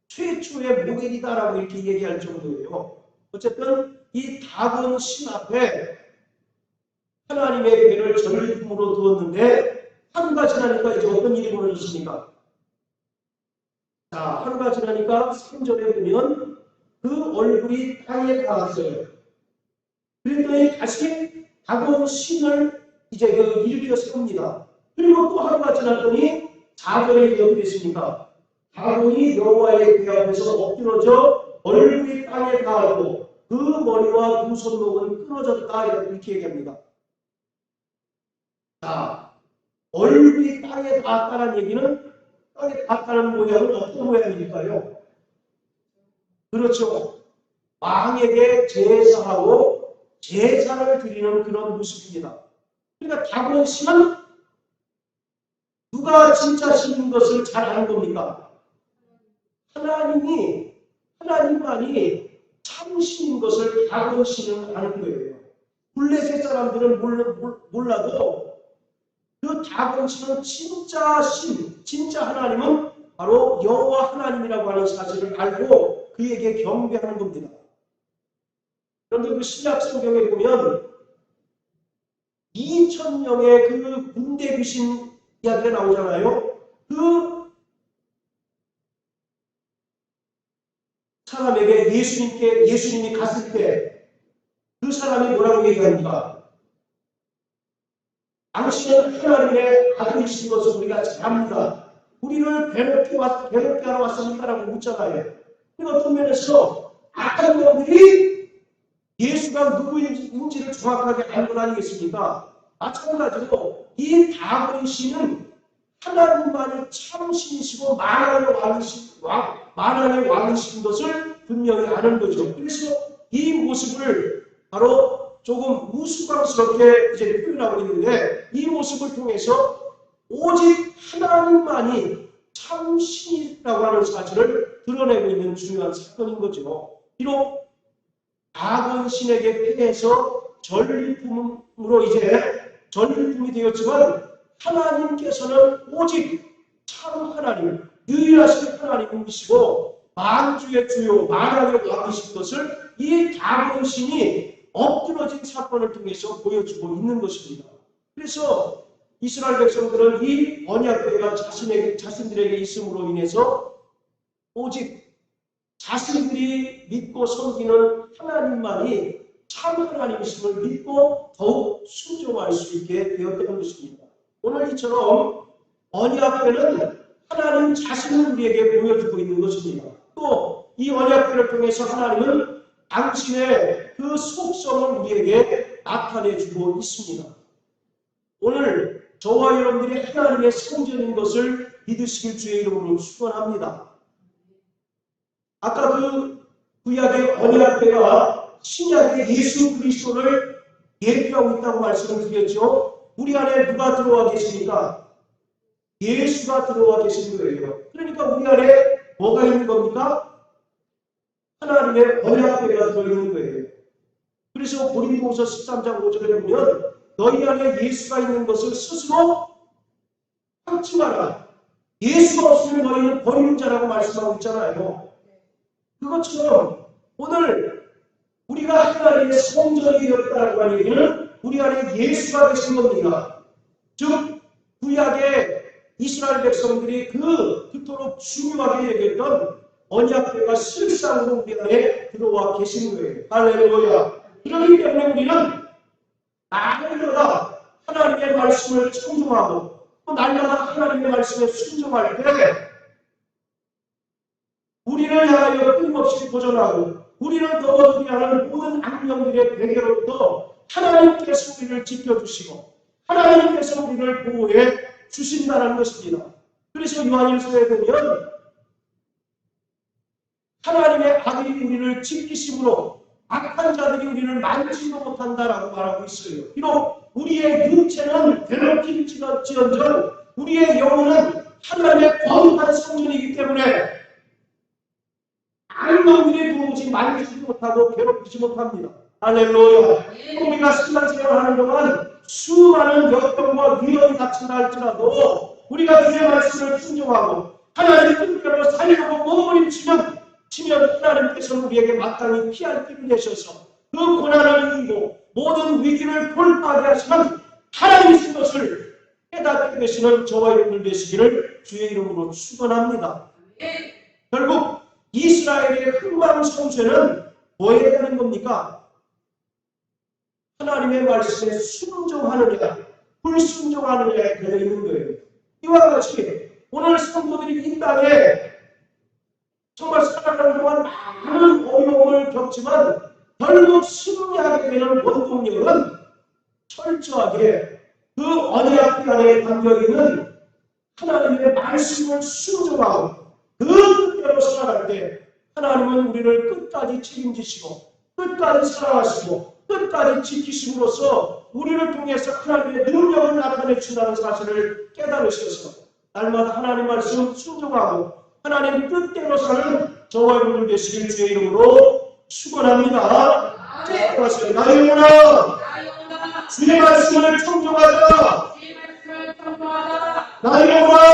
최초의 모델이다라고 이렇게 얘기할 정도예요. 어쨌든 이 다곤 신 앞에 하나님의 배를 전리품으로 두었는데 하루가 지나니까 이제 어떤 일이 벌어졌습니까? 자, 하루가 지나니까 3절에 보면 그 얼굴이 땅에 닿았어요. 그랬더니 다시 다곤 신을 이제 일으켜 세웁니다. 그리고 또 하루가 지났더니 4절에 어떻게 됐습니까? 다곤이 여호와의 궤 앞에서 엎드러져 얼굴이 땅에 닿았고 그 머리와 그 손목은 끊어졌다 이렇게 얘기합니다. 자, 얼굴이 땅에 닿았다는 얘기는 땅에 닿았다는 모양은 어떤 모양일까요? 그렇죠. 왕에게 제사하고 제사를 드리는 그런 모습입니다. 그러니까 다곤 신은 누가 진짜 신인 것을 잘 아는 겁니까? 하나님만이 참 신인 것을 다곤 신은 아는 거예요. 블레셋 사람들은 몰라도 그 다곤 신은 진짜 신, 진짜 하나님은 바로 여호와 하나님이라고 하는 사실을 알고 그에게 경배하는 겁니다. 그런데 그 신약 성경에 보면 2000명의 그 군대 귀신 이야기가 나오잖아요. 그 사람에게 예수님이 갔을 때 그 사람이 뭐라고 얘기합니까? 당신은 하나님의 아들이신 것을 우리가 잘 압니다. 우리를 괴롭게 하러 왔습니다라고 묻잖아요. 그리고 어떤 면에서 악한 영들이 예수가 누구인지를 정확하게 알 것 아니겠습니까? 마찬가지로 이 다곤 신은 하나님만이 참 신이시고 만왕의 왕이신 것을 분명히 아는 거죠. 그래서 이 모습을 바로 조금 우스꽝스럽게 이제 표현하고 있는데 이 모습을 통해서 오직 하나님만이 참 신이라고 하는 사실을 드러내고 있는 중요한 사건인 거죠. 비록 다곤 신에게 패해서 전리품으로 이제 전리품이 되었지만 하나님께서는 오직 참 하나님, 유일하신 하나님이시고 만주의 주요, 만왕의 왕이신 것을 이 다곤 신이 엎드러진 사건을 통해서 보여주고 있는 것입니다. 그래서 이스라엘 백성들은 이 언약궤가 자신들에게 있음으로 인해서 오직 자신들이 믿고 섬기는 하나님만이 참 하나님이심을 믿고 더욱 순종할 수 있게 되었다는 것입니다. 오늘 이처럼 언약궤는 하나님 자신을 우리에게 보여주고 있는 것입니다. 또 이 언약궤를 통해서 하나님은 당신의 그 속성을 우리에게 나타내주고 있습니다. 오늘 저와 여러분들이 하나님의 성전인 것을 믿으시길 주의 이름으로 축원합니다. 아까 그 구약의 언약궤가 신약의 예수 그리스도를 예표하고 있다고 말씀을 드렸죠. 우리 안에 누가 들어와 계십니까? 예수가 들어와 계신 거예요. 그러니까 우리 안에 뭐가 있는 겁니까? 하나님의 언약궤가 들어있는 거예요. 그래서 고린도후서 13장 5절에 보면 너희 안에 예수가 있는 것을 스스로 참지 마라. 예수가 없으면 너희는 버리는 자라고 말씀하고 있잖아요. 그것처럼 오늘 우리가 하나님의 성전이 되었다고 하는 얘기는 우리 안에 예수가 계신 겁니다. 즉 구약의 이스라엘 백성들이 그토록 중요하게 얘기했던 언약궤가 실상으로 우리 안에 들어와 계신 거예요. 할렐루야. 그렇기 때문에 우리는 날마다 하나님의 말씀을 청종하고 또 날마다 하나님의 말씀에 순종할 때 우리를 향하여 끊임없이 도전하고 우리를 넘어지게 하는 모든 악령들의 배경으로부터 하나님께서 우리를 지켜주시고 하나님께서 우리를 보호해 주신다는 것입니다. 그래서 요한일서에 보면 하나님의 아들이 우리를 지키심으로 악한 자들이 우리를 만지도 못한다라고 말하고 있어요. 비록 우리의 육체는 괴롭힐지언정 우리의 영혼은 하나님의 거룩한 성전이기 때문에 악령들이 도무지 만지지 못하고 괴롭히지 못합니다. 할렐루야. 우리가 신앙생활을 하는 동안 수많은 역경과 위험이 닥친다 할지라도 우리가 주의 말씀을 순종하고 하나님의 뜻대로 살려고 몸부림치면 하나님께서는 우리에게 마땅히 피할 길을 내셔서 그 고난을 이기고 모든 위기를 돌파하게 하시는 하나님이신 것을 깨닫게 되시는 저와 여러분들 되시기를 주의 이름으로 축원합니다. 결국 이스라엘의 흥망 성쇠는 뭐에 되는 겁니까? 하나님의 말씀에 순종하느냐 불순종하느냐에 되어 있는 거예요. 이와 같이 오늘 성도들이 이 땅에 정말 살아가는 동안 많은 어려움을 겪지만 결국 승리하게 되는 원동력은 철저하게 그 언약 안에 담겨 있는 하나님의 말씀을 순종하고 그 뜻대로 살아갈 때 하나님은 우리를 끝까지 책임지시고 끝까지 사랑하시고 끝까지 지키심으로써 우리를 통해서 하나님의 능력을 나타내 주신다는 사실을 깨달으셔서 날마다 하나님 말씀 순종하고 하나님 뜻대로 사는 저와 여러분들 되시길 주의 이름으로 축원합니다. 나의 영혼아 주의 말씀을 청종하라. 나의 영혼아